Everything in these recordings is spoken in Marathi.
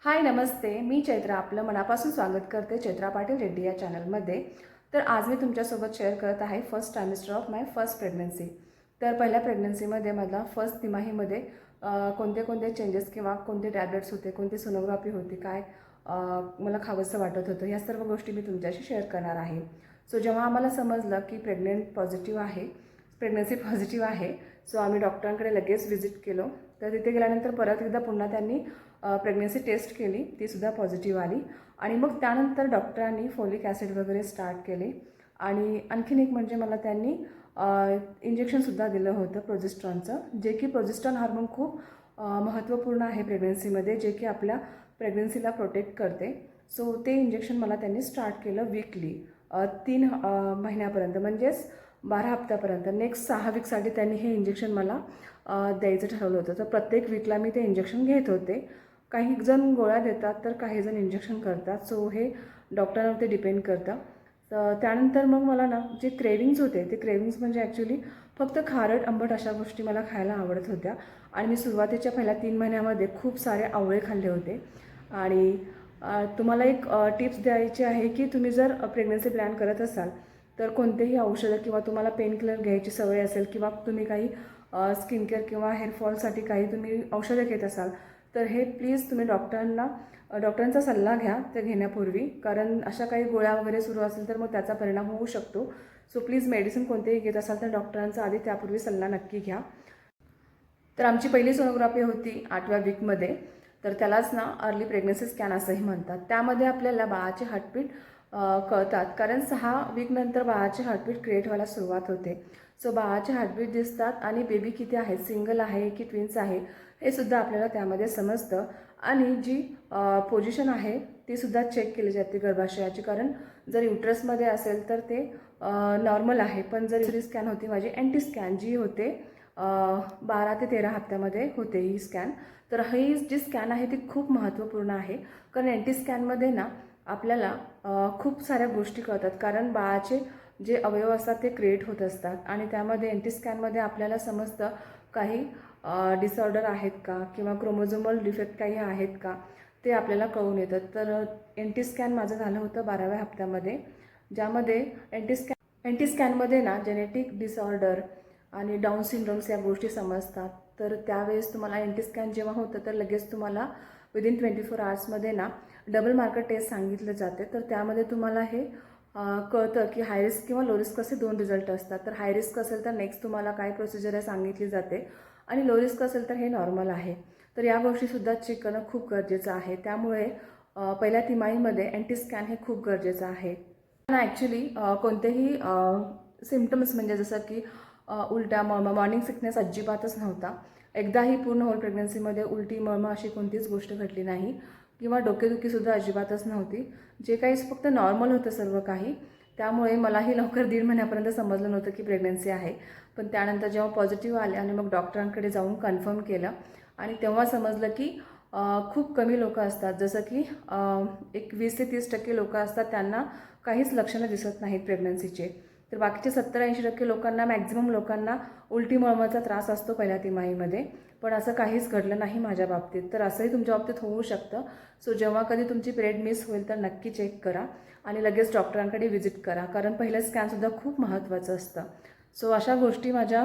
हाय नमस्ते, मी चैत्रा आपलं मनापासून स्वागत करते चैत्रा पाटील रेड्डी या चॅनलमध्ये. तर आज मी तुमच्यासोबत शेअर करत आहे first trimester of my first pregnancy. तर पहिल्या प्रेग्नन्सीमध्ये मला फर्स्ट तिमाहीमध्ये कोणते कोणते चेंजेस किंवा कोणते टॅब्लेट्स होते, कोणती सोनोग्राफी होती, काय मला खावंसं वाटत होतं, ह्या सर्व गोष्टी मी तुमच्याशी शेअर करणार आहे. सो जेव्हा आम्हाला समजलं की प्रेग्नन्सी पॉझिटिव्ह आहे, सो आम्ही डॉक्टरांकडे लगेच व्हिजिट केलो. तर तिथे गेल्यानंतर परत एकदा पुन्हा त्यांनी प्रेग्नन्सी टेस्ट केली, तीसुद्धा पॉझिटिव्ह आली. आणि मग त्यानंतर डॉक्टरांनी फोलिक ॲसिड वगैरे स्टार्ट केले. आणि आणखीन एक म्हणजे मला त्यांनी इंजेक्शनसुद्धा दिलं होतं प्रोजेस्ट्रॉनचं, जे की प्रोजेस्ट्रॉन हार्मोन खूप महत्त्वपूर्ण आहे प्रेग्नन्सीमध्ये, जे की आपल्या प्रेग्नन्सीला प्रोटेक्ट करते. सो ते इंजेक्शन मला त्यांनी स्टार्ट केलं वीकली 3 महिन्यापर्यंत, म्हणजेच 12 हप्त्यापर्यंत. नेक्स्ट 6 वीकसाठी त्यांनी हे इंजेक्शन मला द्यायचं ठरवलं होतं. तर प्रत्येक वीकला मी ते इंजेक्शन घेत होते. काही जण गोळ्या देतात, तर काही जण इंजेक्शन करतात. सो हे डॉक्टरांवरती डिपेंड करतं. तर त्यानंतर मग मला ना जे क्रेविंग्स होते, ते क्रेविंग्स म्हणजे ॲक्च्युली फक्त खारट आंबट अशा गोष्टी मला खायला आवडत होत्या. आणि मी सुरुवातीच्या पहिल्या 3 महिन्यामध्ये खूप सारे आवळे खाल्ले होते. आणि तुम्हाला एक टिप्स द्यायची आहे की तुम्ही जर प्रेग्नन्सी प्लॅन करत असाल, तर कोणतेही औषधं किंवा तुम्हाला पेन किलर घ्यायची सवय असेल किंवा तुम्ही काही स्किन केअर किंवा हेअरफॉलसाठी काही तुम्ही औषधं घेत असाल, तर हे प्लीज तुम्ही डॉक्टरांचा सल्ला घ्या ते घेण्यापूर्वी. कारण अशा काही गोळ्या वगैरे सुरू असेल तर मग त्याचा परिणाम होऊ शकतो. सो प्लीज मेडिसिन कोणतेही घेत असाल तर डॉक्टरांचा आधी त्यापूर्वी सल्ला नक्की घ्या. तर आमची पहिली सोनोग्राफी होती 8व्या वीकमध्ये. तर त्यालाच ना अर्ली प्रेग्नन्सी स्कॅन असंही म्हणतात. त्यामध्ये आपल्याला बाळाचे हार्टबीट कळतात, कारण 6 वीकनंतर बाळाचे हार्टबीट क्रिएट व्हायला सुरुवात होते. सो बाळाचे हार्टबीट दिसतात आणि बेबी किती आहे, सिंगल आहे की ट्विन्स आहे, हे सुद्धा आपल्याला त्यामध्ये समजतं. आणि जी पोझिशन आहे तीसुद्धा चेक केली जाते गर्भाशयाची, कारण जर युट्रसमध्ये असेल तर ते नॉर्मल आहे. पण जर दुसरी स्कॅन होती माझी अँटी स्कॅन, जी होते 12 ते 13 हप्त्यामध्ये होते ही स्कॅन. तर ही जी स्कॅन आहे ती खूप महत्त्वपूर्ण आहे, कारण अँटी स्कॅनमध्ये ना आपल्याला खूप साऱ्या गोष्टी कळतात. कारण बाळाचे जे अवयव असतात ते क्रिएट होत असतात आणि त्यामध्ये अँटी स्कॅनमध्ये आपल्याला समजतं काही डिसऑर्डर आहेत का किंवा क्रोमोझोमल डिफेक्ट काही आहेत का, ते आपल्याला कळून येतं. तर अँटी स्कॅन माझं झालं होतं 12व्या हप्त्यामध्ये, ज्यामध्ये अँटी स्कॅनमध्ये ना जेनेटिक डिसऑर्डर आणि डाऊन सिंड्रोम्स या गोष्टी समजतात. तर त्यावेळेस तुम्हाला अँटी स्कॅन जेव्हा होतं तर लगेच तुम्हाला विदिन 24 आवर्समध्ये ना डबल मार्कर टेस्ट सांगितलं जाते. तर त्यामध्ये तुम्हाला हे कळतं की हाय रिस्क किंवा लो रिस्क असे 2 रिझल्ट असतात. तर हाय रिस्क असेल तर नेक्स्ट तुम्हाला काय प्रोसिजर आहे सांगितली जाते, आणि लो रिस्क असेल तर हे नॉर्मल आहे. तर या गोष्टीसुद्धा चेक करणं खूप गरजेचं आहे. त्यामुळे पहिल्या तिमाहीमध्ये अँटी स्कॅन हे खूप गरजेचं आहे. ॲक्च्युली कोणतेही सिम्पटम्स म्हणजे जसं की उलट्या, मळमळ, मॉर्निंग सिकनेस अजिबातच नव्हता. एकदाही पूर्ण होल प्रेग्नन्सीमध्ये उलटी, मळमळ अशी कोणतीच गोष्ट घडली नाही किंवा डोकेदुखीसुद्धा अजिबातच नव्हती. जे काही फक्त नॉर्मल होतं सर्व काही. त्यामुळे मलाही लवकर 1.5 महिन्यापर्यंत समजलं नव्हतं की प्रेग्नन्सी आहे. पण त्यानंतर जेव्हा पॉझिटिव्ह आले आणि मग डॉक्टरांकडे जाऊन कन्फर्म केलं, आणि तेव्हा समजलं की खूप कमी लोकं असतात, जसं की एक 20 ते 30% लोकं असतात त्यांना काहीच लक्षणं दिसत नाहीत प्रेग्नन्सीचे. तर बाकीचे 70-80% लोकांना, मॅक्झिमम लोकांना उलटी मळमळचा त्रास असतो पहिल्या तिमाहीमध्ये. पण असं काहीच घडलं नाही माझ्या बाबतीत. तर असंही तुमच्या बाबतीत होऊ शकतं. सो जेव्हा कधी तुमची पिरियड मिस होईल तर नक्की चेक करा आणि लगेच डॉक्टरांकडे व्हिजिट करा, कारण पहिलं स्कॅनसुद्धा खूप महत्त्वाचं असतं. सो अशा गोष्टी माझ्या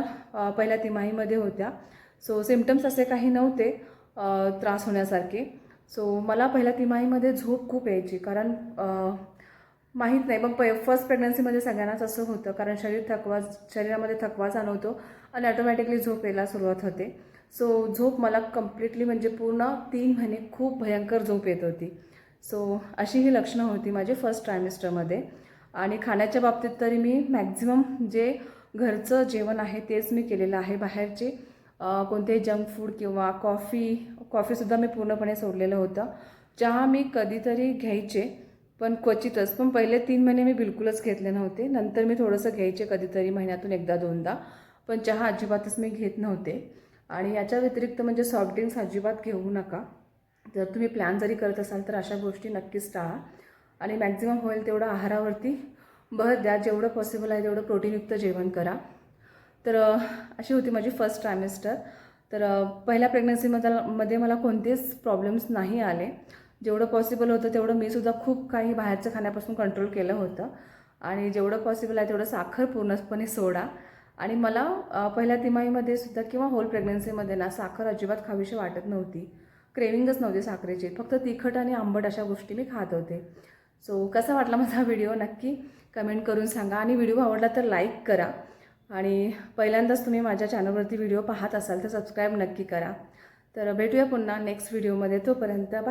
पहिल्या तिमाहीमध्ये होत्या. सो सिम्पटम्स असे काही नव्हते त्रास होण्यासारखे. सो मला पहिल्या तिमाहीमध्ये झोप खूप यायची, कारण माहीत नाही, मग फर्स्ट प्रेग्नन्सीमध्ये सगळ्यांनाच असं होतं, कारण शरीरामध्ये थकवा जाणवतो आणि ऑटोमॅटिकली झोप यायला सुरुवात होते. सो झोप मला कम्प्लिटली म्हणजे पूर्ण 3 महिने खूप भयंकर झोप येत होती. सो अशी ही लक्षणं होती माझी फर्स्ट ट्रायमेस्टरमध्ये. आणि खाण्याच्या बाबतीत तरी मी मॅक्झिमम जे घरचं जेवण आहे तेच मी केलेलं आहे. बाहेरचे कोणतेही जंक फूड किंवा कॉफीसुद्धा मी पूर्णपणे सोडलेलं होतं. चहा मी कधीतरी घ्यायचे, पण क्वचितच. पण पहिले 3 महिने मी बिलकुलच घेतले नव्हते. नंतर मी थोडंसं घ्यायचे कधीतरी, महिन्यातून 1दा-2दा. पण चहा अजिबातच मी घेत नव्हते. आणि याच्या व्यतिरिक्त म्हणजे सॉफ्ट ड्रिंक्स अजिबात घेऊ नका. जर तुम्ही प्लॅन जरी करत असाल तर अशा गोष्टी नक्कीच टाळा. आणि मॅक्झिमम होईल तेवढं आहारावरती भर द्या. जेवढं पॉसिबल आहे तेवढं प्रोटीनयुक्त जेवण करा. तर अशी होती माझी फर्स्ट ट्रायमेस्टर. तर पहिल्या प्रेग्नन्सीमध्ये मला कोणतेच प्रॉब्लेम्स नाही आले. जेवढं पॉसिबल होतं तेवढं मी सुद्धा खूप काही बाहेरचं खाण्यापासून कंट्रोल केलं होतं आणि जेवढं पॉसिबल आहे तेवढं साखर पूर्णपणे सोडा. आणि मला पहिल्या तिमाहीमध्ये सुद्धा किंवा होल प्रेग्नन्सीमध्ये ना साखर अजिबात खावीशी वाटत नव्हती, क्रेविंगच नव्हती साखरेची, फक्त तिखट आणि आंबट अशा गोष्टी मी खात होते. सो कसा वाटला माझा व्हिडिओ नक्की कमेंट करून सांगा आणि व्हिडिओ आवडला तर लाईक करा आणि पहिल्यांदाच तुम्ही माझ्या चॅनलवरती व्हिडिओ पाहत असाल तर सबस्क्राईब नक्की करा. तर भेटूया पुन्हा नेक्स्ट व्हिडिओमध्ये. तोपर्यंत बाय.